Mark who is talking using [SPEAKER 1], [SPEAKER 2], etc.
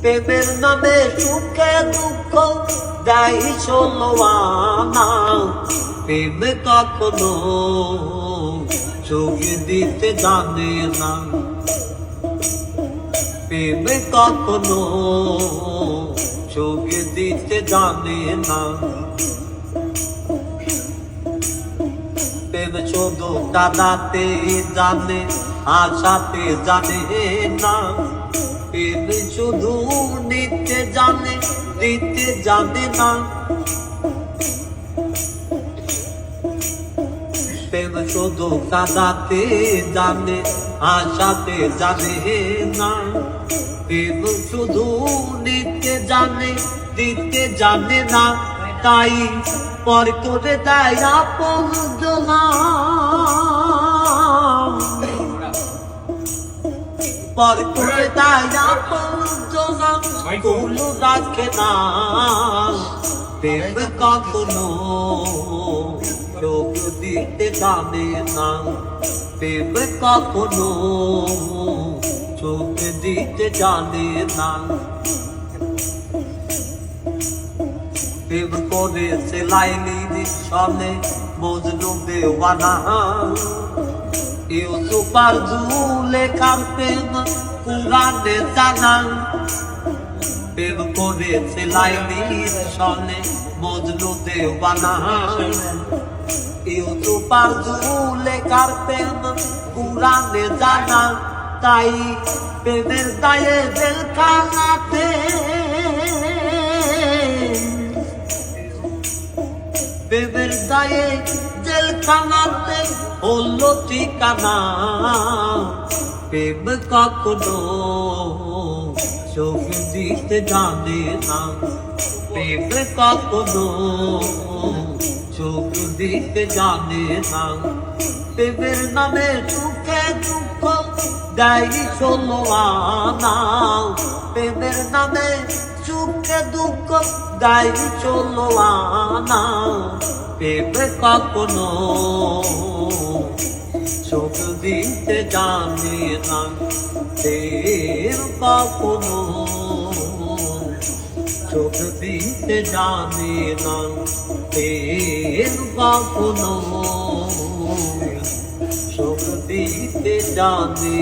[SPEAKER 1] প্রেমের নামে সুখে দুঃখ দেয় ষোলো আনা। প্রেম কখনো চোখে দিতে জানে না, প্রেম কখনো চোখে দিতে জানে না। প্রেম শুধু কাঁদাতে জানে, আশাতে জানে না। প্রেম শুধু নিতে জানে, দিতে জানে না। প্রেম শুধু কাঁদাতে জানে, আশাতে জানে না। প্রেম শুধু নিতে জানে, দিতে জানে না। তাই পর করে দেয় আপন জনা, পর করে দেয় আপন জনা, কুলো রাখে না। প্রেম কখনো চোখ দিতে জানে না, প্রেম কখনো চোখ দিতে জানে না। প্রেম করেছে লাইলির সনে মজনু দেওয়ানা, ইউসুফ আর জুলেখার প্রেম কুরআনে জানা। প্রেম করেছে লাইলির সনে মজনু দেওয়ানা, ইউসুফ আর জুলেখার প্রেম কুরআনে জানা। তাই প্রেমের দায়ে জেলখানাতে, প্রেমের দায়ে জেলখানাতে হলো ঠিকানা। প্রেম কখনো চোখ দিতে জানে না, প্রেম কখনো চোখ দিতে জানে না। প্রেমের নামে সুখে দুঃখ দেয় ষোলো আনা। প্রেমের নামে সুখে দুঃখ দেয় ষোলো আনা। প্রেম কখনো চোখ দিতে জানে না, প্রেম কখনো চোখ দিতে জানে না। প্রেম কখনো চোখ দিতে জানে